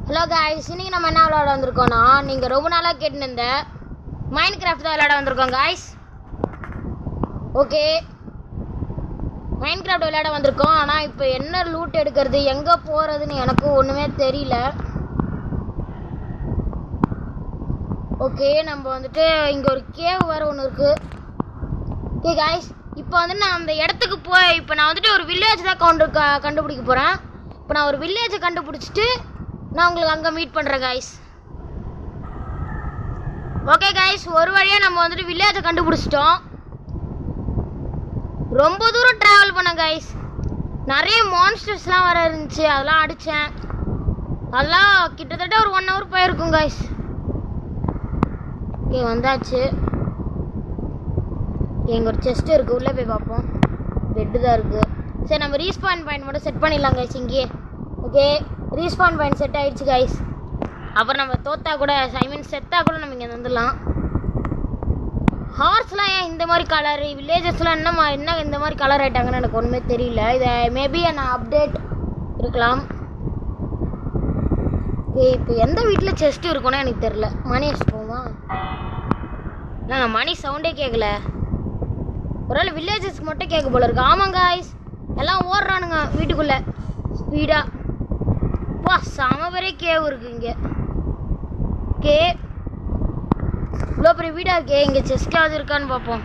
Hello guys, இன்னைக்கு நம்ம என்ன விளையாட வந்திருக்கோம்னா, நீங்கள் ரொம்ப நாளாக கேட்டுருந்த மைண்ட் கிராஃப்ட் தான் விளையாட வந்திருக்கோம் காய்ஸ். ஓகே, மைண்ட் கிராஃப்ட் விளையாட வந்திருக்கோம். ஆனால் இப்போ என்ன லூட் எடுக்கிறது, எங்கே போகிறதுன்னு எனக்கு ஒன்றுமே தெரியல. ஓகே, நம்ம வந்துட்டு இங்கே ஒரு கேவ் வேறு ஒன்று இருக்குது. ஓகே காய்ஸ், இப்போ வந்து நான் அந்த இடத்துக்கு இப்போ நான் வந்துட்டு ஒரு வில்லேஜ் தான் கண்டுபிடிக்க போகிறேன். இப்போ நான் ஒரு வில்லேஜை கண்டுபிடிச்சிட்டு நான் உங்களுக்கு அங்கே மீட் பண்ணுறேன் காய்ஸ். ஓகே காய்ஸ், ஒரு வழியாக நம்ம வந்துட்டு வில்லேஜை கண்டுபிடிச்சிட்டோம். ரொம்ப தூரம் ட்ராவல் பண்ணேன் காய்ஸ். நிறைய மான்ஸ்டர்ஸ்லாம் வர இருந்துச்சு, அதெல்லாம் அடித்தேன். அதெல்லாம் கிட்டத்தட்ட ஒரு 1 hour போயிருக்கும் காய்ஸ். ஓகே, வந்தாச்சு. இங்கே ஒரு செஸ்ட் இருக்குது, உள்ளே போய் பார்ப்போம். பெட்டு தான் இருக்குது. சரி, நம்ம ரீஸ்பான் பாயிண்ட் மட்டும் செட் பண்ணிடலாம் காய்ஸ் இங்கேயே. ஓகே, ரீஸ்பான் பாயிண்ட் செட் ஆகிடுச்சு காய்ஸ். அப்புறம் நம்ம தோத்தா கூட, செத்தா கூட நம்ம இங்கே வந்துடலாம். ஹார்ஸ்லாம் ஏன் இந்த மாதிரி கலர், வில்லேஜஸ்லாம் என்ன இந்த மாதிரி கலர் ஆகிட்டாங்கன்னு எனக்கு ஒன்றுமே தெரியல. இதை மேபி நான் அப்டேட் இருக்கலாம். ஓகே, இப்போ எந்த வீட்டில் செஸ்ட் இருக்குன்னு எனக்கு தெரில. மணி வச்சுப்போமா? நாங்கள் மணி சவுண்டே கேட்கல. ஒருவேளை வில்லேஜஸ்க்கு மட்டும் கேட்க போல இருக்கு. ஆமாங்க காய்ஸ், எல்லாம் ஓடுறானுங்க வீட்டுக்குள்ளே ஸ்பீடாக. வா, செம பெரிய கேவ் இருக்கு இங்கே. ஓகே, இவ்வளோ பெரிய வீடாக இருக்கே. இங்கே செஸ்டாவது இருக்கான்னு பார்ப்போம்.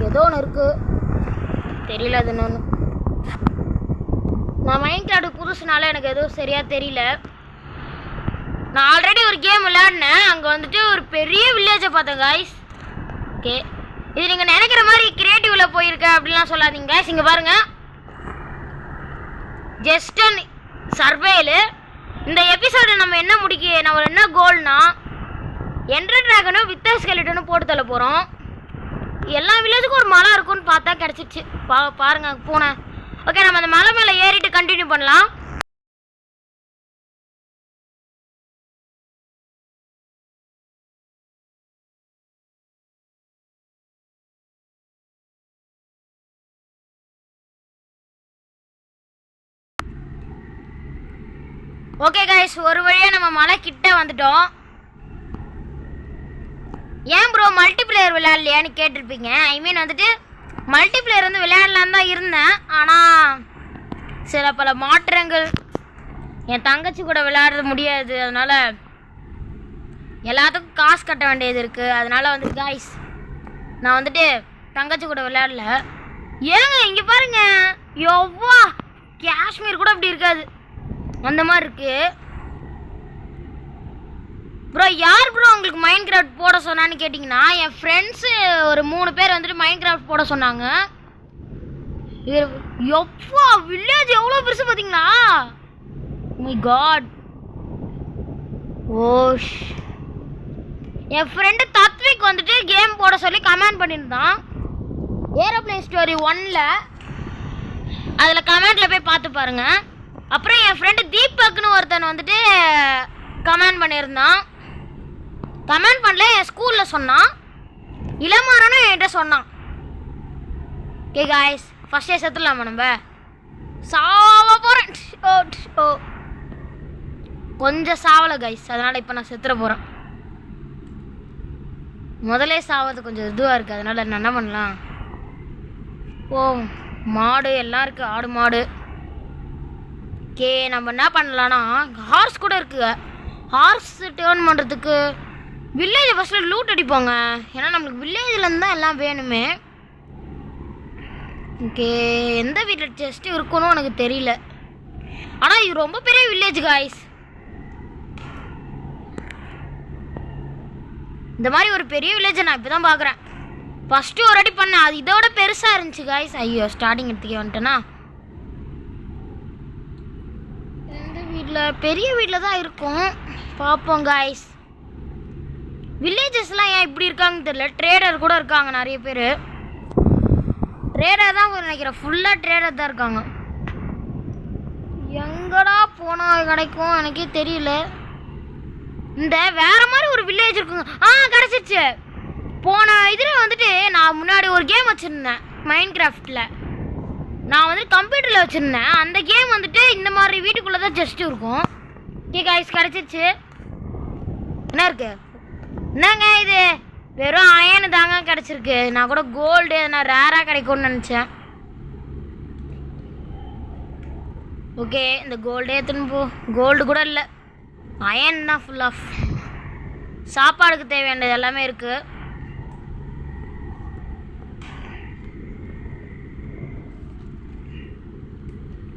ஏதோ ஒன்று இருக்கு, தெரியல அது என்னன்னு. நான் மைண்ட் கிராஃப்ட் புதுசுனால எனக்கு எதுவும் சரியாக தெரியல. நான் ஆல்ரெடி ஒரு கேம் விளையாடினேன், அங்கே வந்துட்டு ஒரு பெரிய வில்லேஜை பார்த்தேன் காய்ஸ். ஓகே, இது நீங்கள் நினைக்கிற மாதிரி கிரியேட்டிவில் போயிருக்கேன் அப்படிலாம் சொல்லாதீங்க காய்ஸ். இங்கே பாருங்கள், ஜஸ்ட் அண்ட் சர்வேலு. இந்த எபிசோடு நம்ம என்ன கோல்னா, என்ட்ரன் ட்ராகனும் வித்தர் ஸ்கெலிட்டனும் போட்டு தள்ள போகிறோம். எல்லா வில்லேஜுக்கும் ஒரு மலை இருக்கும்னு பார்த்தா கிடச்சிச்சு. பாருங்க போனேன். ஓகே, நம்ம அந்த மலை மேலே ஏறிட்டு கண்டினியூ பண்ணலாம். ஓகே காய்ஸ், ஒரு வழியாக நம்ம மலை கிட்ட வந்துட்டோம். ஏன் ப்ரோ மல்டிப்ளேயர் விளையாடலையான்னு கேட்டிருப்பீங்க. ஐ மீன் வந்துட்டு மல்டிப்ளேயர் வந்து விளையாடலான்னு தான் இருந்தேன். ஆனால் சில பல மாற்றங்கள், என் தங்கச்சி கூட விளையாட முடியாது, அதனால் எல்லாத்துக்கும் காசு கட்ட வேண்டியது இருக்குது. அதனால் வந்து காய்ஸ் நான் வந்துட்டு தங்கச்சி கூட விளையாடல. ஏங்க இங்கே பாருங்க, எவ்வளோ காஷ்மீர் கூட அப்படி இருக்காது, அந்த மாதிரி இருக்கு. ப்ரோ யார் ப்ரோ உங்களுக்கு மைண்ட் கிராஃப்ட் போட சொன்னான்னு கேட்டிங்கன்னா, என் ஃப்ரெண்ட்ஸு ஒரு 3 பேர் வந்துட்டு மைண்ட் கிராஃப்ட் போட சொன்னாங்க. எப்போ வில்லேஜ் எவ்வளோ பெருசு பார்த்தீங்களா? My God. ஓஷ், என் ஃப்ரெண்டு தத்விக் வந்துட்டு கேம் போட சொல்லி கமெண்ட் பண்ணியிருந்தான். ஏரோப்ளேன் ஸ்டோரி 1ல் அதில் கமெண்டில் போய் பார்த்து பாருங்கள். அப்புறம் என் ஃப்ரெண்டு தீபக்னு ஒருத்தன் வந்துட்டு கமெண்ட் பண்ணியிருந்தான். கமெண்ட் பண்ணல, என் ஸ்கூலில் சொன்னான். இளமாறனும் என்கிட்ட சொன்னான். ஓகே காய்ஸ், ஃபஸ்ட்டே செத்துடலாமா? நம்ம சாவ போகிறேன். ஓ, கொஞ்சம் சாவலை காய்ஸ், அதனால் இப்போ நான் செத்துற போகிறேன். முதலே சாவது கொஞ்சம் இதுவாக இருக்குது, அதனால் நான் என்ன பண்ணலாம்? ஓ, மாடு எல்லாம் இருக்குது, ஆடு மாடு. ஓகே, நம்ம என்ன பண்ணலான்னா, ஹார்ஸ் கூட இருக்குது. ஹார்ஸ் டேர்ன் பண்ணுறதுக்கு வில்லேஜை ஃபஸ்ட்டில் லூட் அடிப்போங்க. ஏன்னா நம்மளுக்கு வில்லேஜ்லேருந்து தான் எல்லாம் வேணுமே. ஓகே, எந்த வீட்டில் செஸ்ட்டு இருக்கணும் எனக்கு தெரியல. ஆனால் இது ரொம்ப பெரிய வில்லேஜ் காய்ஸ். இந்த மாதிரி ஒரு பெரிய வில்லேஜை நான் இப்போ தான் பார்க்குறேன். ஃபஸ்ட்டு ஒரு அடி பண்ணேன், அது இதோட பெருசாக இருந்துச்சு காய்ஸ். ஐயோ, ஸ்டார்டிங் எடுத்துக்க வந்துட்டேன்னா. பெரிய வீட்டில் தான் இருக்கும், பார்ப்போம் காய்ஸ். வில்லேஜஸ்லாம் ஏன் இப்படி இருக்காங்கன்னு தெரியல. ட்ரேடர் கூட இருக்காங்க நிறைய பேர். ட்ரேடர் தான் நினைக்கிறேன், ஃபுல்லாக ட்ரேடர் தான் இருக்காங்க. எங்கடா போனால் கிடைக்கும் எனக்கே தெரியல. இந்த வேற மாதிரி ஒரு வில்லேஜ் இருக்குங்க. கிடச்சிச்சு. போன இதில் வந்துட்டு நான் முன்னாடி ஒரு கேம் வச்சுருந்தேன் மைண்ட் கிராஃப்டில். நான் வந்து கம்ப்யூட்டரில் வச்சுருந்தேன். அந்த கேம் வந்துட்டு இந்த மாதிரி வீட்டுக்குள்ளே தான் ஜஸ்ட் இருக்கும். ஓகே காய்ஸ், கிடச்சிருச்சு. என்ன இருக்கு? என்னங்க இது? வெறும் அயனு தாங்க கிடச்சிருக்கு. நான் கூட கோல்டு நான் ரேராக கிடைக்கும்னு நினச்சேன். ஓகே, இந்த கோல்டே எடுத்துன்னு போ. கோல்டு கூட இல்லை, அயன் தான் ஃபுல் ஆஃப். சாப்பாடுக்கு தேவையானது எல்லாமே இருக்குது.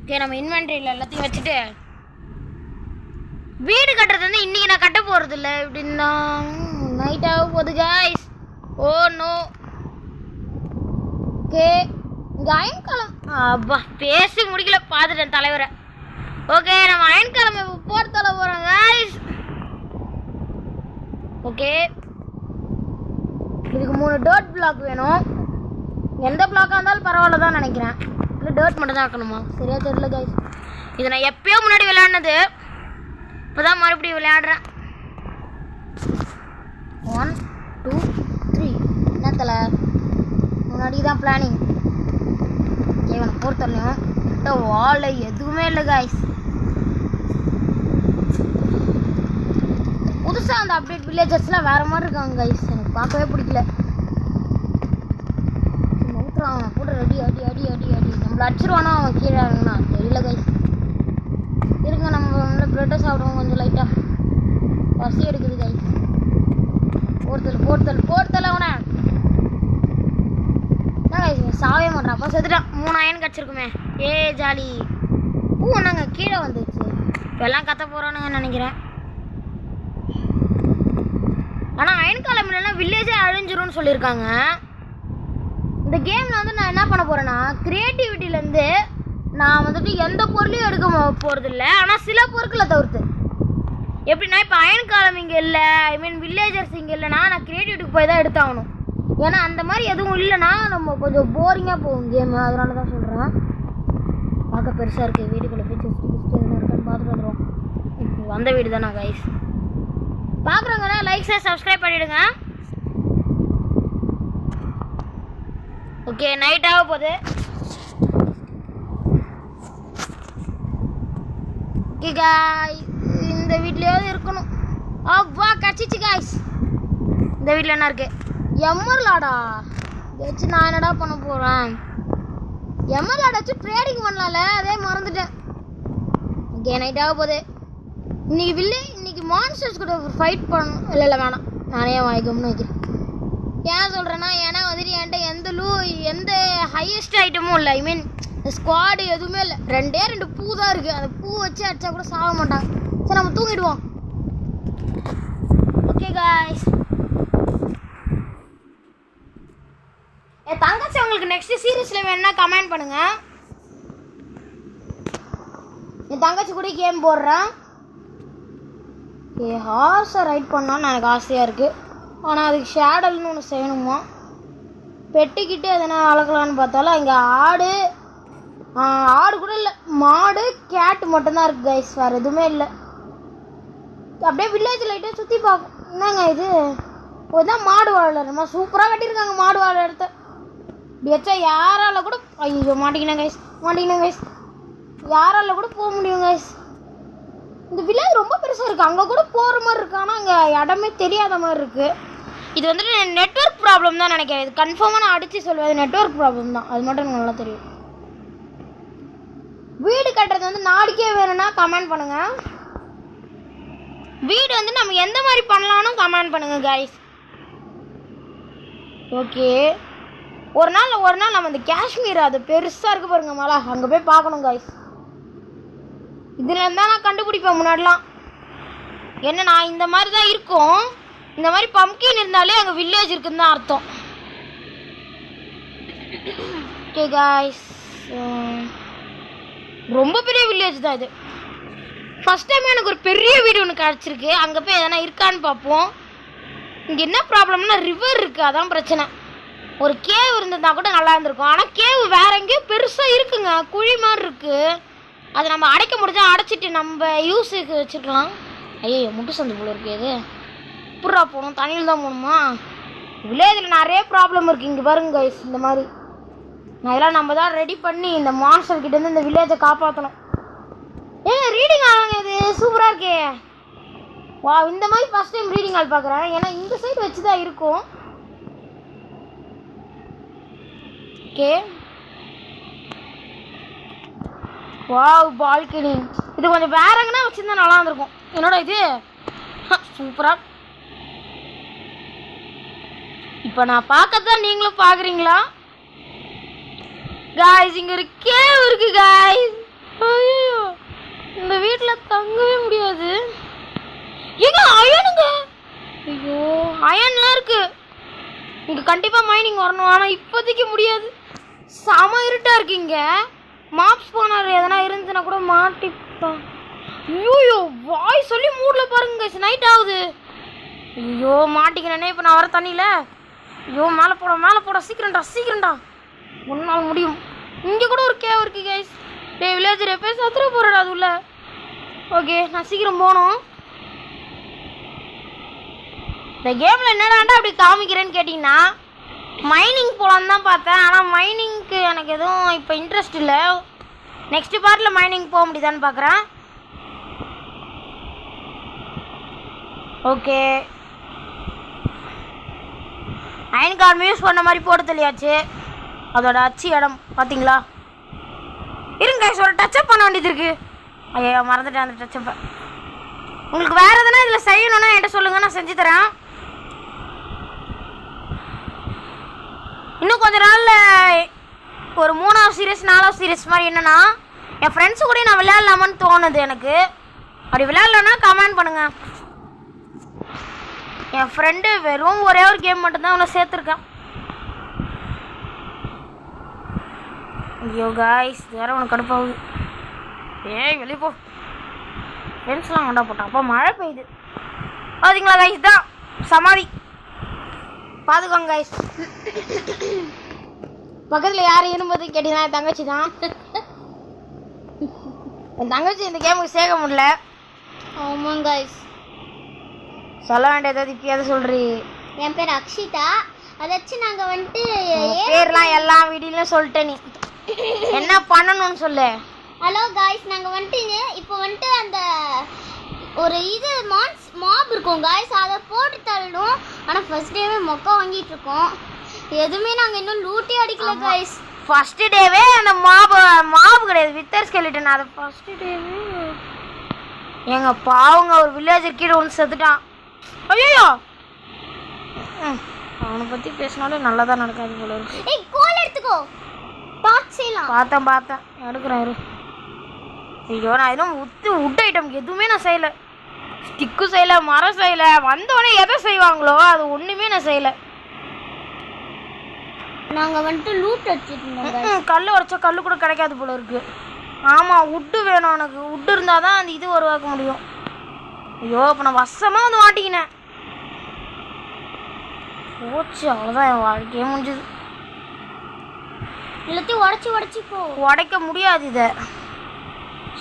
ஓகே, நம்ம இன்வென்ட்ரியில் எல்லாத்தையும் வச்சுட்டு வீடு கட்டுறது வந்து இன்றைக்கி நான் கட்ட போகிறது இல்லை. எப்படின்னா நைட் ஆக போகுது காய்ஸ். Oh no. ஓகே, இங்கே அயன்காலம் அப்பா பேசி முடிக்கல, பார்த்துட்டேன் தலைவரை. ஓகே, நம்ம அயன்காலம் இப்போ போர்த்தல போகிறோம் காய்ஸ். ஓகே, இதுக்கு 3 டர்ட் பிளாக் வேணும். எந்த பிளாக்காக இருந்தாலும் பரவாயில்ல தான் நினைக்கிறேன். இல்லை டர்ட் மட்டும் தான் வைக்கணுமா? சரியா தெரியல கைஸ். இது நான் எப்பயோ முன்னாடி விளையாடினது, இப்போ தான் மறுபடியும் விளையாடுறேன். 1 2 3 என்ன தலை முன்னாடி தான் பிளானிங். கேவனை போர்த்தலையும் கிட்ட வாழை எதுவுமே இல்லை கைஸ். புதுசாக அந்த அப்டேட் வில்லேஜஸ்லாம் வேறு மாதிரி இருக்காங்க கைஸ். எனக்கு பார்க்கவே பிடிக்கல. நவுத்துறான் கூட அடி அடி அடி அடி அடி. நம்மளை அடிச்சிருவானா அவன் கீழே இறங்குனா தெரியல கைஸ். இருங்க, நம்ம பிரெட்டை சாப்பிடுவோம் கொஞ்சம் லைட்டாக. பசி எடுக்குது கைஸ். போர்த்தல் அவனை என்ன கைஸ் சாவே மாட்டான். அப்போ செத்துட்டான். 3 அயன் கிடச்சிருக்குமே. ஏ ஜாலி. பூ ஒன்றாங்க கீழே வந்துச்சு. இப்போ எல்லாம் கத்த போகிறானுங்கன்னு நினைக்கிறேன். ஆனால் அயன் காலமில்லாம் வில்லேஜே அழிஞ்சிரும்னு சொல்லியிருக்காங்க. இந்த கேமில் வந்து நான் என்ன பண்ண போகிறேன்னா, க்ரியேட்டிவிட்டிலேருந்து நான் வந்துட்டு எந்த பொருளையும் எடுக்க போகிறதில்ல. ஆனால் சில பொருட்களை தவிர்த்து எப்படின்னா, இப்போ அயன் காலம் இங்கே இல்லை, ஐ மீன் வில்லேஜர்ஸ் இங்கே இல்லைனா நான் க்ரியேட்டிவிட்டிக்கு போய் தான் எடுத்தாகணும். ஏன்னா அந்த மாதிரி எதுவும் இல்லைன்னா நம்ம கொஞ்சம் போரிங்காக போகும் கேமு. அதனால தான் சொல்கிறேன். பார்க்க பெருசாக இருக்குது. வீட்டுக்குள்ளே போய் செஸ்ட் எதுனா இருக்கான்னு பார்த்துட்டு வந்துடுவோம். இப்போ வந்த வீடு தானே கைஸ். பார்க்குறவங்கன்னா லைக் ஷேர் சப்ஸ்கிரைப் பண்ணிவிடுங்க. ஓகே, நைட் ஆக போகுது. ஓகே காய், இந்த வீட்லேயாவது இருக்கணும். வா கச்சிச்சு காய்ஸ். இந்த வீட்டில் என்ன இருக்குது? எம்மர்லாடா வச்சு நான் என்னடா பண்ண போகிறேன்? எம்மர்லாடா வச்சு ட்ரேடிங் பண்ணலாம்ல, அதே மறந்துட்டேன். ஓகே, நைட் ஆக போகுது. இன்னைக்கு மான்ஸ்டர்ஸ் கூட ஃபைட் பண்ணணும். இல்லை வேணாம், நானே வாங்கிக்கணும்னு வைக்கிறேன். ஏன் சொல்கிறேன்னா, ஏன்னா வந்துட்டு என்கிட்ட எந்த ஹையஸ்ட் ஐட்டமும் இல்லை. ஐ மீன் ஸ்குவாடு எதுவுமே இல்லை. 2 பூ தான் இருக்குது. அந்த பூ வச்சு அடித்தா கூட சாக மாட்டாங்க. சரி, நம்ம தூங்கிடுவோம். ஓகே காய்ஸ், என் தங்கச்சி உங்களுக்கு நெக்ஸ்ட் சீரீஸில் வேணுன்னா கமெண்ட் பண்ணுங்கள். என் தங்கச்சி கூட கேம் போடுறேன். ஹார்ஸை ரைட் பண்ணான்னு எனக்கு ஆசையாக இருக்குது. ஆனால் அதுக்கு ஷேடல்னு ஒன்று செய்யணுமா? பெட்டிக்கிட்டு எதனா வளர்க்கலான்னு பார்த்தாலும் இங்கே ஆடு கூட இல்லை. மாடு கேட்டு மட்டும்தான் இருக்குது கைஸ், வேறு எதுவுமே இல்லை. அப்படியே வில்லேஜ் லைட்டாக சுற்றி பார்க்கும். என்னங்க இது? இதுதான் மாடு வாழறமா சூப்பராக கட்டியிருக்காங்க. மாடு வாழ இடத்த இப்படி வச்சா யாரால கூட ஐயோ மாட்டிக்கினேன் கைஸ். யாரால கூட போக முடியும் கைஸ். இந்த வில்லேஜ் ரொம்ப பெருசாக இருக்குது. அங்கே கூட போகிற மாதிரி இருக்குது. ஆனால் அங்கே இடமே தெரியாத மாதிரி இருக்குது. இது வந்துட்டு நெட்வொர்க் ப்ராப்ளம் தான் நினைக்கிறேன். இது கன்ஃபார்மாக நான் அடித்து சொல்லுவேன், நெட்வொர்க் ப்ராப்ளம் தான். அது மட்டும் எனக்கு நல்லா தெரியும். வீடு கட்டுறது வந்து நாளைக்கே வேணும்னா கமெண்ட் பண்ணுங்கள். வீடு வந்து நம்ம எந்த மாதிரி பண்ணலான்னு கமெண்ட் பண்ணுங்கள் கைஸ். ஓகே, ஒரு நாள் நம்ம இந்த காஷ்மீர் அது பெருசாக இருக்குது பாருங்க மலை, அங்கே போய் பார்க்கணும் கைஸ். இதில் இருந்தால் நான் கண்டுபிடிப்பேன் முன்னாடிலாம். என்ன நான் இந்த மாதிரி தான் இருக்கும். இந்த மாதிரி பம்கின் இருந்தாலே அங்கே வில்லேஜ் இருக்குன்னு தான் அர்த்தம். ஓகே காய்ஸ், ரொம்ப பெரிய வில்லேஜ் தான் இது. ஃபஸ்ட் டைம் எனக்கு ஒரு பெரிய வீடு ஒன்று கிடச்சிருக்கு. அங்கே போய் எதனா இருக்கான்னு பார்ப்போம். இங்கே என்ன ப்ராப்ளம்னா ரிவர் இருக்குது, அதான் பிரச்சனை. ஒரு கேவ் இருந்திருந்தா கூட நல்லா இருந்திருக்கும். ஆனால் கேவ் வேற எங்கேயோ பெருசாக இருக்குங்க, குழி மாதிரி இருக்குது. அதை நம்ம அடைக்க முடிஞ்சால் அடைச்சிட்டு நம்ம யூஸுக்கு வச்சுக்கலாம். ஐயோ முட்டு சந்து போல இருக்குது. இது புறா போகணும், தண்ணியில் தான் போகணுமா? வில்லேஜில் நிறைய ப்ராப்ளம் இருக்குது. இங்கே பாருங்க கைஸ், இந்த மாதிரி அதெல்லாம் நம்ம தான் ரெடி பண்ணி இந்த மான்ஸ்டர் கிட்ட இருந்து இந்த வில்லேஜை காப்பாற்றணும். ஏங்க ரீடிங் ஆளுங்க இது சூப்பராக இருக்கே. வா, இந்த மாதிரி ஃபர்ஸ்ட் டைம் ரீடிங் ஆள் பார்க்குறேன். ஏன்னா இந்த சைடு வச்சு தான் இருக்கும். Okay, wow balcony. இது கொஞ்சம் வேற எங்கன்னா வச்சுருந்தா நல்லா இருந்திருக்கும். என்னோட இது சூப்பராக. இப்போ நான் பார்க்கறதான் நீங்களும் பார்க்குறீங்களா காய்ஸ்? இங்கே ஒரு கேவ் இருக்கு காய்ஸ். ஐயோ, இந்த வீட்டில் தங்கவே முடியாது. ஏங்க அயனுங்க, ஐயோ அயன்லாம் இருக்கு. இங்கே கண்டிப்பாக மைனிங் வரணும். ஆனால் இப்போதைக்கு முடியாது, செம இருட்டாக இருக்கு. இங்கே மாப்ஸ் போனார் எதனா இருந்துச்சுன்னா கூட மாட்டிப்பேன். ஐயோ வாய் சொல்லி மூடில் பாருங்க, நைட் ஆகுது. ஐயோ மாட்டிக்கிறேனே இப்போ நான் வர தண்ணியில். ஐயோ மேலே போட சீக்கிரம்டா ஒன்றால் முடியும். இங்கே கூட ஒரு கேவ் இருக்கு கைஸ். டே வில்லேஜர் எப்போ சத்துற போகிறடா அது உள்ள. ஓகே, நான் சீக்கிரம் போகணும். இந்த கேமில் என்னடாண்டா அப்படி காமிக்கிறேன்னு கேட்டிங்கன்னா, மைனிங் போகலான்னு தான் பார்த்தேன். ஆனால் மைனிங்க்கு எனக்கு எதுவும் இப்போ இன்ட்ரெஸ்ட் இல்லை. நெக்ஸ்ட் பார்ட்டில் மைனிங் போக முடியுதான்னு பார்க்குறேன். ஓகே, அயன் கார்டு யூஸ் பண்ண மாதிரி போட்டு தெளியாச்சு. அதோட அச்சு இடம் பார்த்தீங்களா? இருங்க ஒரு டச்சப் பண்ண வேண்டியது இருக்கு. ஐயோ மறந்துட்டேன் அந்த டச்சப்பை. உங்களுக்கு வேறு எதுனா இதில் செய்யணும்னா என்கிட்ட சொல்லுங்கள், நான் செஞ்சு தரேன். இன்னும் கொஞ்ச நாளில் ஒரு 3வது சீரீஸ் 4வது சீரீஸ் மாதிரி என்னென்னா என் ஃப்ரெண்ட்ஸு கூட நான் விளையாடலாமான்னு தோணுது எனக்கு. அப்படி விளையாடலன்னா கமெண்ட் பண்ணுங்கள். என் ஃப்ரெண்டு வெறும் ஒரே ஒரு கேம் மட்டும்தான் அவனை சேர்த்துருக்கேன். ஐயோ காய்ஸ், வேற உனக்கு கடுப்பாகுது. ஏய் வெளியே போ. ஃப்ரெண்ட்ஸ்லாம் வேண்டா போட்டான். அப்போ மழை பெய்யுது பார்த்தீங்களா காய்ஸ்? தான் சமாதி பார்த்துக்கோங்க காய்ஸ். பக்கத்தில் யார் இரும்பது கேட்டீங்கன்னா என் தங்கச்சி தான். என் தங்கச்சி இந்த கேமுக்கு சேர்க்க முடியல. ஆமாங்க காய்ஸ், சொல்ல வேண்டியது இப்பயாவது சொல்றீ. என் பேர் அக்ஷிதா. அதாச்சும் நாங்கள் வந்துட்டு பேர்லாம் எல்லா வீடியோலையும் சொல்லிட்டேன். நீ என்ன பண்ணணும்னு சொல்லு. ஹலோ காய்ஸ், நாங்கள் வந்துட்டு இப்போ வந்துட்டு அந்த ஒரு இது மாப் இருக்கும் காய்ஸ், அதை போட்டு தள்ளணும். ஆனால் ஃபர்ஸ்ட் டேவே மொக்கா வாங்கிட்டு இருக்கோம். எதுவுமே நாங்கள் இன்னும் லூட்டி அடிக்கல காய்ஸ். ஃபர்ஸ்ட் டேவே அந்த மாப் கிடையாது, வித்தர் ஸ்கெலிட்டன். அது ஃபர்ஸ்ட் டேவே எங்க பாவங்க ஒரு வில்லேஜர் கீழே ஒன்று செத்துட்டான். ஐயோ, அவனை பற்றி பேசினாலும் நல்லா தான் நடக்காது போல இருக்கு. ஏய் கோல் எடுத்துக்கோ, டார்ச் செய்யலாம். பார்த்தேன் எடுக்கிறேன். ஐயோ நான் எதுவும் உட் ஐட்டம் எதுவுமே நான் செய்யலை. ஸ்டிக்கு செய்யலை, மரம் செய்யலை. வந்தவொடனே எதை செய்வாங்களோ அது ஒன்றுமே நான் செய்யலை. நாங்கள் வந்துட்டு லூட் அடிச்சிருந்தோம். கல் உடைச்சா கல் கூட கிடைக்காது போல இருக்கு. ஆமாம், உட்டு வேணும் எனக்கு. உட்டு இருந்தால் தான் அந்த இது உருவாக்க முடியும். ஐயோ இப்போ நான் வசமாக வந்து மாட்டிக்கினேன். போச்சு, அவ்வளோதான், என் வாழ்க்கையே முடிஞ்சுது. எல்லாத்தையும் உடச்சி போ. உடைக்க முடியாது, இதை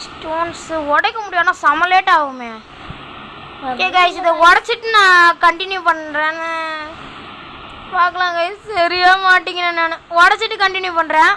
ஸ்டோன்ஸு உடைக்க முடியும். ஆனால் செம லேட் ஆகுமே. ஓகே கைஸ், இதை உடச்சிட்டு நான் கண்டினியூ பண்ணுறேன்னு பார்க்கலாம் கைஸ். சரியாக மாட்டிக்கினேன் நான். உடச்சிட்டு கண்டினியூ பண்ணுறேன்.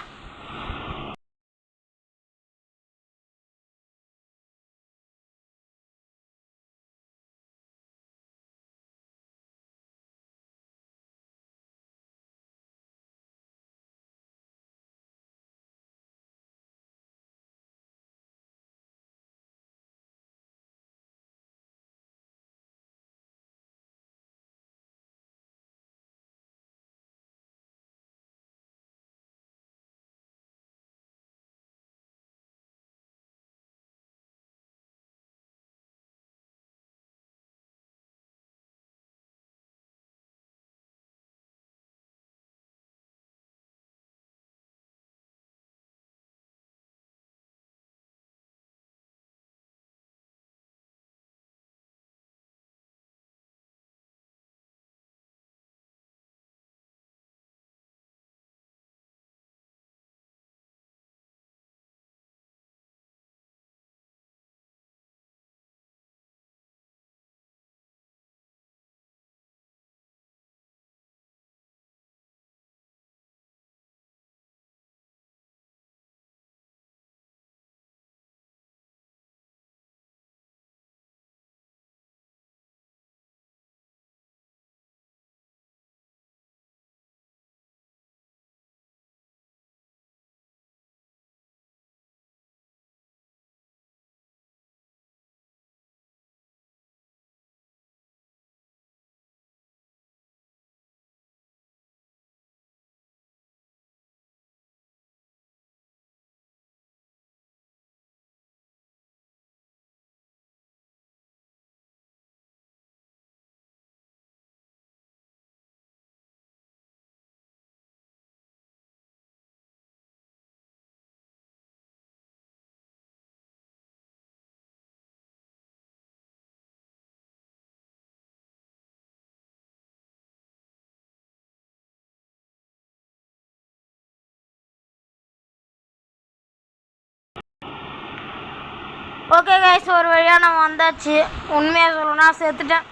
ஓகே கைஸ், ஒரு வழியாக நான் வந்தாச்சு. உண்மையாக சொல்லணும்னா செத்துட்டேன்.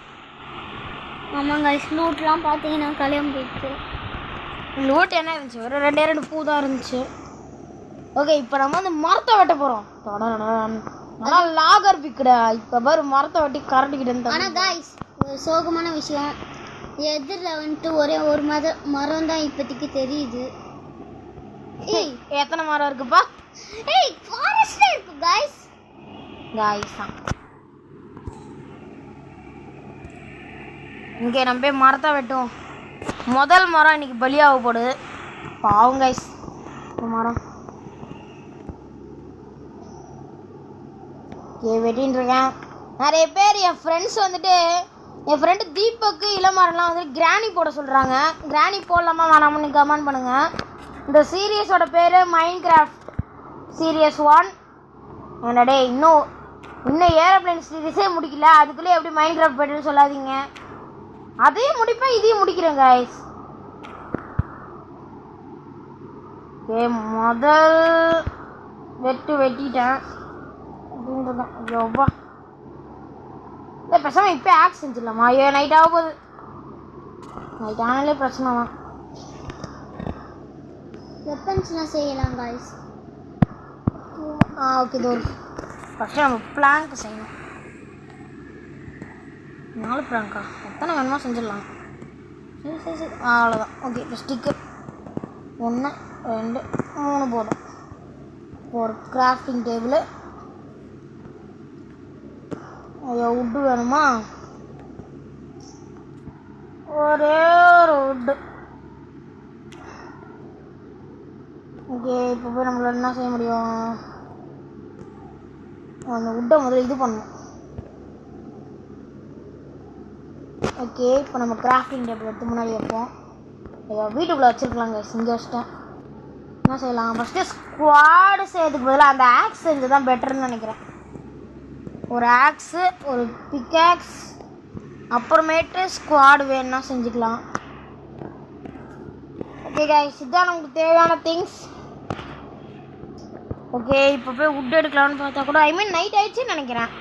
ஆமாம் கைஸ், லூட்லாம் பார்த்தீங்கன்னா கல்யாணம் போயிடுச்சு. லூட் என்ன இருந்துச்சு? ஒரு 2 பூ தான் இருந்துச்சு. ஓகே, இப்போ நம்ம வந்து மரத்தை வெட்ட போகிறோம். ஆனால் லாகர் பிக்குடா. இப்போ பாரு மரத்தை வெட்டி கரண்டிக்கிட்டு. ஆனால் கைஸ், ஒரு சோகமான விஷயம், எதிரில் வந்துட்டு ஒரே ஒரு மரம் தான் இப்போதைக்கு தெரியுது. ஏய், எத்தனை மரம் இருக்குப்பா? ஏய், ஃபாரஸ்ட்ல இருக்கு கைஸ். தான் இங்கே நம்ம போய் மரத்தை வெட்டும். முதல் மரம் இன்னைக்கு பலியாக போடுது. பாவம் கைஸ். மரம் வெட்டின்னு இருக்கேன். நிறைய பேர் என் ஃப்ரெண்ட்ஸ் வந்துட்டு, என் ஃப்ரெண்டு தீபக்கு இளமரம்லாம் வந்துட்டு கிராணி போட சொல்கிறாங்க. கிராணி போடலாமா வேணாமனு கமெண்ட் பண்ணுங்கள். இந்த சீரியஸோட பேர் மைண்ட் கிராஃப்ட் சீரியஸ் 1. என்னடே இன்னும் ஏரோப்ளேன் சீரியஸே முடிக்கல, அதுக்குள்ளே எப்படி மைண்ட் கிராஃப்ட் போய்ட்டுன்னு சொல்லாதீங்க. அதையும் முடிப்பேன், இதையும் முடிக்கிறேன் கைஸ். ஓகே, முதல் வெட்டிட்டேன் அப்படின்றதான். ஐயோப்பா, இல்லை பேசாமல் இப்போ ஆக்ஸ் செஞ்சிடலாமா? ஐயோ, நைட் ஆக போகுது. நைட் ஆனாலே பிரச்சனை தான். வெப்பன்ஸ்லாம் செய்யலாம் கைஸ். ஓகே, இது ஒரு ஃபஸ்ட்டு நம்ம பிளாங்க் செய்யணும். 4 பிளாங்கா? எத்தனை வேணுமோ செஞ்சிடலாம். சரி அவ்வளோதான். ஓகே, இப்போ ஸ்டிக்கு 1 2 3 போதும். ஒரு கிராஃப்டிங் டேபிள். ஐயோ, உட்டு வேணுமா? ஒரே ஒரு உட்டு. ஓகே, இப்போ போய் நம்மளால் என்ன செய்ய முடியும்? அந்த உட்டை முதல்ல இது பண்ணணும். ஓகே, இப்போ நம்ம கிராஃப்டிங் டேபிள் எடுத்து முன்னாடி வைப்போம். ஐயோ, வீட்டுக்குள்ளே வச்சுருக்கலாங்க. இங்கே வச்சுட்டேன். என்ன செய்யலாம்? ஃபஸ்ட்டு ஸ்குவாடு செய்யறதுக்கு பதிலாக அந்த ஆக்ஸ் செஞ்சு தான் பெட்டர்னு நினைக்கிறேன். ஒரு ஆக்ஸு, ஒரு பிக்காக்ஸ், அப்புறமேட்டு ஸ்குவாடு வேணும்னா செஞ்சுக்கலாம். ஓகே கைஸ், இதுதான் நமக்கு தேவையான திங்ஸ். ஓகே, இப்போ போய் வுட் எடுக்கலாம்னு பார்த்தா கூட நைட் ஆயிடுச்சுன்னு நினைக்கிறேன்.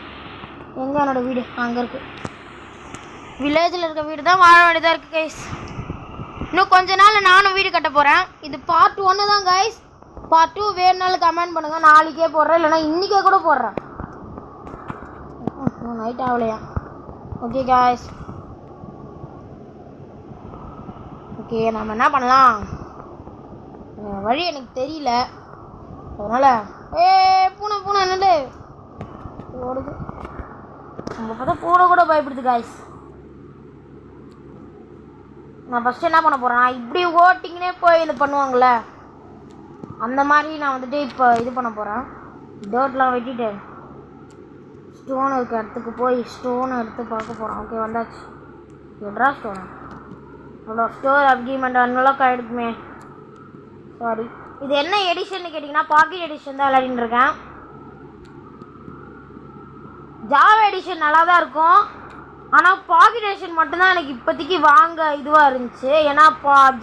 எங்கே என்னோடய வீடு? அங்கே இருக்குது. வில்லேஜில் இருக்க வீடு தான் வாழ வேண்டியதாக இருக்குது கைஸ். இன்னும் கொஞ்ச நாள் நானும் வீடு கட்ட போகிறேன். இது பார்ட் 1 தான் கைஸ். பார்ட் 2 வேணுனாலும் கமெண்ட் பண்ணுங்கள். நாளைக்கே போடுறேன், இல்லைனா இன்றைக்கே கூட போடுறேன். நைட் ஆகலையா? ஓகே கைஸ், ஓகே நம்ம என்ன பண்ணலாம்? வழி எனக்கு தெரியல, அதனால் பூனை என்னது ஓடுது. நம்ம பார்த்தா பூனை கூட பயப்படுது கைஸ். நான் ஃபஸ்ட்டு என்ன பண்ண போகிறேன், இப்படி ஓட்டிங்கனே போய் இது பண்ணுவாங்கள்ல, அந்த மாதிரி நான் வந்துட்டு இப்போ இது பண்ண போகிறேன். டோர்லாம் வெட்டிட்டு ஸ்டோன் இருக்க இடத்துக்கு போய் ஸ்டோனை எடுத்து பார்க்க போகிறோம். ஓகே, வந்தாச்சு. எட்ரா ஸ்டோனா? அவ்வளோ ஸ்டோர் அப்கிமெண்ட் அன்லாக் ஆகிடுக்குமே. சாரி, இது என்ன எடிஷன் கேட்டிங்கன்னா பாக்கெட் எடிஷன் தான் விளையாடின்னு இருக்கேன். ஜாவா எடிஷன் நல்லா தான் இருக்கும், ஆனால் பாக்கெட் எடிஷன் மட்டும்தான் எனக்கு இப்போதைக்கு வாங்க இதுவாக இருந்துச்சு. ஏன்னா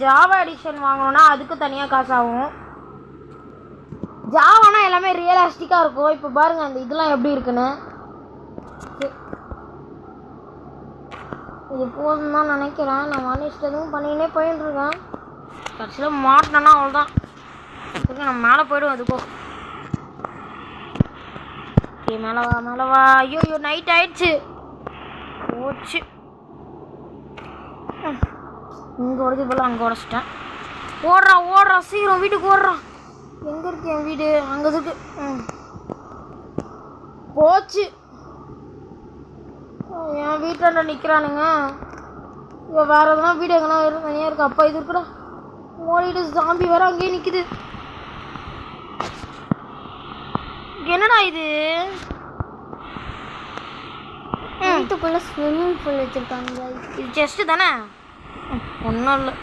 ஜாவா எடிஷன் வாங்கணுன்னா அதுக்கு தனியாக காசு ஆகும். ஜாவானா எல்லாமே ரியலிஸ்டிக்காக இருக்கும். இப்போ பாருங்கள் அந்த இதெல்லாம் எப்படி இருக்குன்னு. இது போதும் தான் நினைக்கிறேன். நான் வானிஷ்டதும் பண்ணினே போயிட்டுருக்கேன். கடைசியில் மாட்டினேன்னா அவ்வளோதான். நான் மேலே போய்டுவேன். அதுக்கோ ஓகே, மேலே வா. ஐயோ நைட் ஆயிடுச்சு. போச்சு. இங்கே உடச்சி போல அங்கே உடச்சிட்டேன். ஓடுறான் சீக்கிரம் வீட்டுக்கு ஓடுறான். எங்கே இருக்கு என் வீடு? அங்கே இருக்கு. போச்சு. என் வீட்டில் நிற்கிறானுங்க. இங்கே வேறு எதுனா வீடு எங்கன்னா தனியாக இருக்கு. அப்பா இது இருக்குடா. ஓடிட்டு சாம்பி வேற அங்கேயே நிற்குது. என்னடா இது? வீட்டுக்குள்ள ஸ்விம்மிங் பூல் வச்சுருக்காங்க. இது செஸ்ட்டு தானே? ஒன்றும் இல்லை.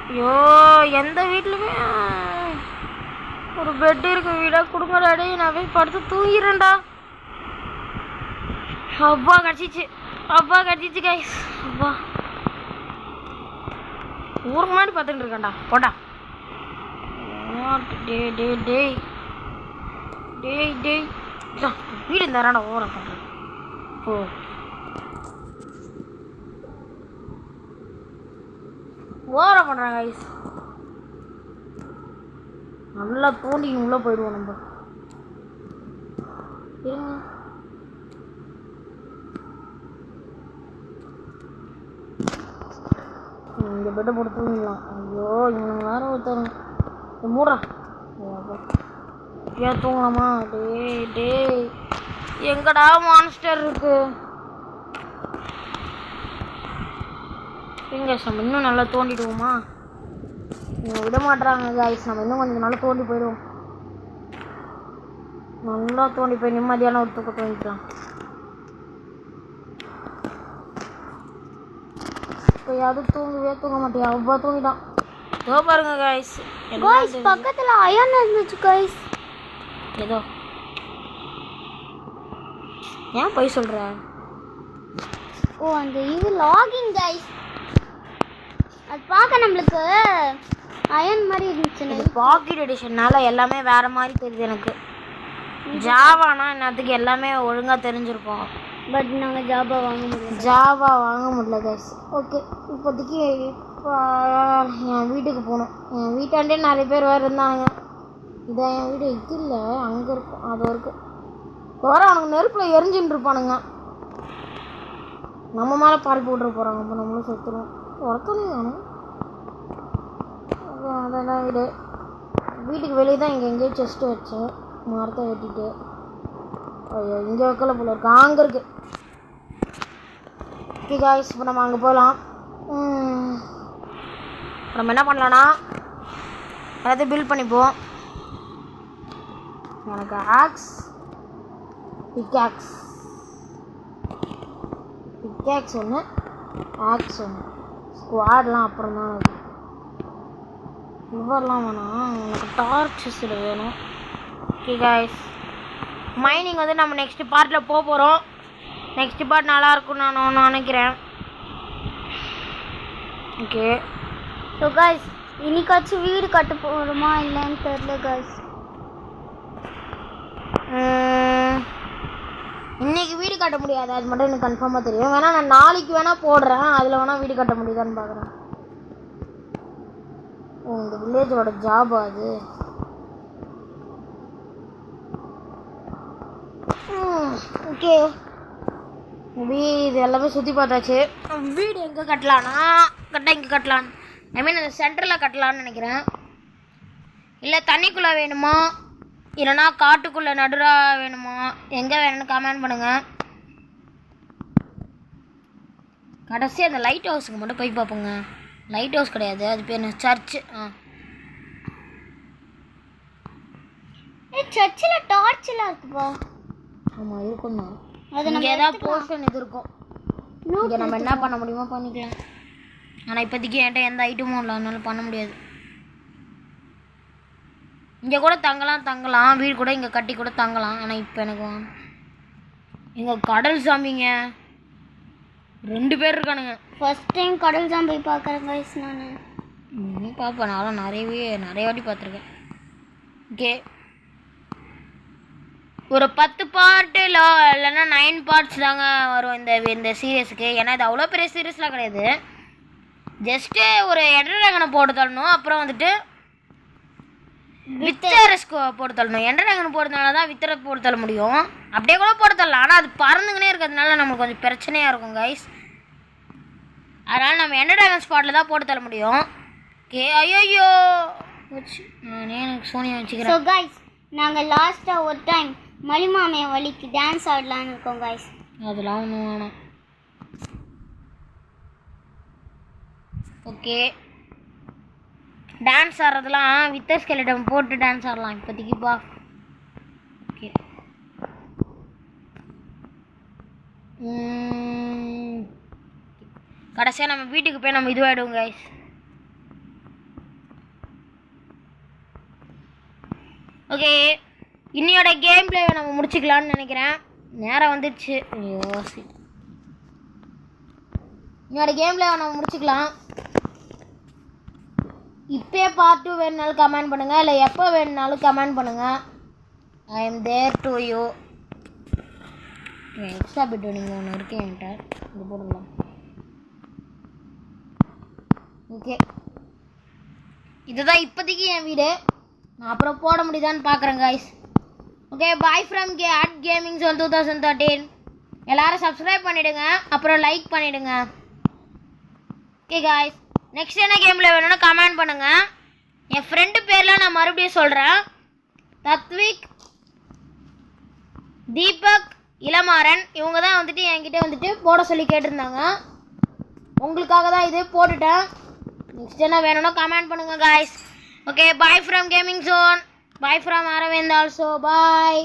ஐயோ, எந்த வீட்லையுமே ஒரு பெட் இருக்க வீடாக கொடுங்கடா. டே, நான் போய் படுத்து தூங்கிடுறேன்டா. அப்பா கடிச்சிச்சு கைஸ். அப்பா ஊருக்கு முன்னாடி பார்த்துட்டு இருக்கேன்டா. போடா. டே டேய் வீடு இந்த ஓரம் பண்ணுறேன். ஓ ஓரம் பண்ணுறாங்க ஐஸ். நல்லா தோண்டி உள்ளே போயிடுவோம் நம்ம. இந்த பெட்டை போட்டு தூங்கிடலாம். ஐயோ இவங்க வேற ஒருத்தருங்க மூடுறா ஏன் தூங்கலாமா? டேய் எங்கடா மான்ஸ்டர் இருக்கு? நம்ம இன்னும் நல்லா தோண்டிடுவோமா? இவங்க விட மாட்டுறாங்க கைஸ். நம்ம இன்னும் கொஞ்சம் நல்லா தோண்டி போயிடுவோம். நல்லா தோண்டி போய் நிம்மதியான ஒரு தூக்கம் தோண்டிக்கலாம். இப்போ யாரும் தூங்க மாட்டியா? அவ்வளோ தூங்கிட்டான். ஏதோ பாருங்க கைஸ். பக்கத்தில் அயன் இருந்துச்சு கைஸ். ஏதோ ஏன் போய் சொல்ற? ஓ அந்த இது லாகிங் கைஸ். அது பார்க்க நம்மளுக்கு அயன் மாதிரி இருந்துச்சு. பாக்கெட் எடிஷன்னால எல்லாமே வேற மாதிரி தெரியுது எனக்கு. ஜாவானா என்னத்துக்கு எல்லாமே ஒழுங்கா தெரிஞ்சிருக்கும். பட் நாங்கள் ஜாவா வாங்க முடியல கைஸ். ஓகே இப்போதைக்கு என் வீட்டுக்கு போகணும். என் வீட்டாண்டே நிறைய பேர் வேறு இருந்தானுங்க. இதான் என் வீடு. இது இல்லை அங்கே இருக்கும். அது இருக்குது வர அவனுக்கு நெருப்பில் எரிஞ்சுட்டு இருப்பானுங்க. நம்ம மேலே பால் போட்டுற போகிறாங்க. இப்போ நம்மளும் செத்துருவோம். உரத்தனே வேணும். அதெல்லாம் வீட்டுக்கு வெளியே தான் இங்கே எங்கேயும் செஸ்ட்டு வச்சேன். மரத்தை வெட்டிட்டு ஐயோ இங்கே வைக்கல போல இருக்கு. அங்கே இருக்கு. ஓகே காய்ஸ் இப்போ நம்ம அங்கே போகலாம். நம்ம என்ன பண்ணலான்னா எல்லாத்தையும் பில்ட் பண்ணிப்போம். எனக்கு ஆக்ஸ் பிக்காக்ஸ் ஒன்று ஆக்ஸ் ஒன்று ஸ்குவாட்லாம் அப்புறம் தான் அது இவரெலாம் வேணாம். எனக்கு டார்ச்சஸ் வேணும். ஓகே காய்ஸ் மைனிங் வந்து நம்ம நெக்ஸ்ட் பார்ட்டில் போகிறோம். நெக்ஸ்ட் பார்ட் நல்லா இருக்கும்னு நான் நினைக்கிறேன். ஓகே ஸோ காய்ஸ் இன்னைக்காச்சும் வீடு கட்ட போகிறோமா இல்லைன்னு தெரியல காய்ஸ். இன்னைக்கு வீடு கட்ட முடியாது. அது மட்டும் எனக்கு கன்ஃபார்மாக தெரியும். வேணா நான் நாளைக்கு வேணால் போடுறேன். அதில் வேணால் வீடு கட்ட முடியுதான்னு பார்க்குறேன். இந்த வில்லேஜோட ஜாப் அது. ஓகே இது எல்லாமே சுற்றி பார்த்தாச்சு. வீடு எங்கே கட்டலான்னா இங்கே கட்டலான்னு ஐ மீன் அந்த சென்டரில் கட்டலான்னு நினைக்கிறேன். இல்லை தண்ணிக்குள்ளே வேணுமா இல்லைனா காட்டுக்குள்ளே நடுரா வேணுமா எங்கே வேணும்னு கமெண்ட் பண்ணுங்கள். கடைசி அந்த லைட் ஹவுஸுக்கு மட்டும் போய் பார்ப்போங்க. லைட் ஹவுஸ் கிடையாது, அது பேர் என்ன சர்ச்சு. சர்ச்சில் டார்ச்லாம் இருக்குப்பா. ஆமாம் இருக்கும் தான். அது நம்ம ஏதாவது போர்ஷன் இது இருக்கும். இங்கே நம்ம என்ன பண்ண முடியுமோ பண்ணிக்கலாம். ஆனால் இப்போதைக்கு என்கிட்ட எந்த ஐட்டமும் இல்லை, அதனால பண்ண முடியாது. இங்கே கூட தங்கலாம் வீடு கூட இங்கே கட்டி கூட தங்கலாம். ஆனால் இப்போ எனக்கு எங்கள் கடல் சாமிங்க 2 பேர் இருக்கானுங்க. ஃபர்ஸ்ட் டைம் கடல் சாம்பி பார்க்குறேன் கைஸ். நான் பார்ப்பேன். நானும் நிறைய வாட்டி பார்த்துருக்கேன். ஓகே ஒரு 10 பார்ட்டு இல்லைன்னா 9 பார்ட்ஸ் தாங்க வரும் இந்த சீரியஸுக்கு. ஏன்னா இது அவ்வளோ பெரிய சீரியஸ்லாம் கிடையாது. ஜஸ்ட்டு ஒரு எண்டர் ட்ராகனை போட்டு தள்ளணும். அப்புறம் வந்துட்டு வித்தரஸ் போட்டு தள்ளணும். எண்டர் ட்ராகன் போடுறதுனால தான் வித்தரை போட்டு தள்ள முடியும். அப்படியே கூட போட்டு தரலாம். ஆனால் அது பறந்துங்கன்னே இருக்கிறதுனால நமக்கு கொஞ்சம் பிரச்சனையாக இருக்கும் கைஸ். அதனால் நம்ம எண்டர் ட்ராகன் ஸ்பாட்டில் தான் போட்டு தள்ள முடியும். ஓகே ஐயோ நானே எனக்கு சோனியா வச்சுக்கிறேன். ஸோ கைஸ் நாங்கள் லாஸ்ட்டாக ஒரு டைம் மலிமாமைய வலிக்கு டான்ஸ் ஆடலான்னு இருக்கோம் கைஸ். அதெல்லாம் ஒன்றும் வேணாம். ஓகே டான்ஸ் ஆடுறதுலாம் வித்தர் ஸ்கெலிட்டன் போட்டு டான்ஸ் ஆடலாம் இப்போதைக்குப்பா. ஓகே கடைசியாக நம்ம வீட்டுக்கு போய் நம்ம இதுவாகிடுவோம் கைஸ். ஓகே இன்னையோட கேம் பிளேவை நம்ம முடிச்சுக்கலான்னு நினைக்கிறேன். நேரம் வந்துடுச்சு. இன்னையோட கேம் பிளேவை நம்ம முடிச்சுக்கலாம். இப்போயே பார்ட் 2 வேணுனாலும் கமெண்ட் பண்ணுங்கள், இல்லை எப்போ வேணுனாலும் கமெண்ட் பண்ணுங்கள். I am there to you. Extra bit நீங்கள் ஒன்று இருக்கு என்கிட்ட, இது போடலாம். ஓகே, இதுதான் இப்போதைக்கு என் வீடு. நான் அப்புறம் போட முடியுதான்னு பார்க்குறேன் guys. Okay, bye from gaming zone 2013. எல்லாரும் சப்ஸ்கிரைப் பண்ணிவிடுங்க, அப்புறம் லைக் பண்ணிவிடுங்க. ஓகே காய்ஸ், நெக்ஸ்ட் என்ன கேமில் வேணும்னு கமெண்ட் பண்ணுங்கள். என் ஃப்ரெண்டு பேர்லாம் நான் மறுபடியும் சொல்கிறேன். தத்விக், தீபக், இளமாறன், இவங்க தான் வந்துட்டு என்கிட்ட வந்துட்டு போட சொல்லி கேட்டிருந்தாங்க. உங்களுக்காக தான் இது போட்டுட்டேன். நெக்ஸ்ட் என்ன வேணும்னா கமெண்ட் பண்ணுங்கள் guys. Okay, bye from gaming zone. Bye from Aravind also. Bye.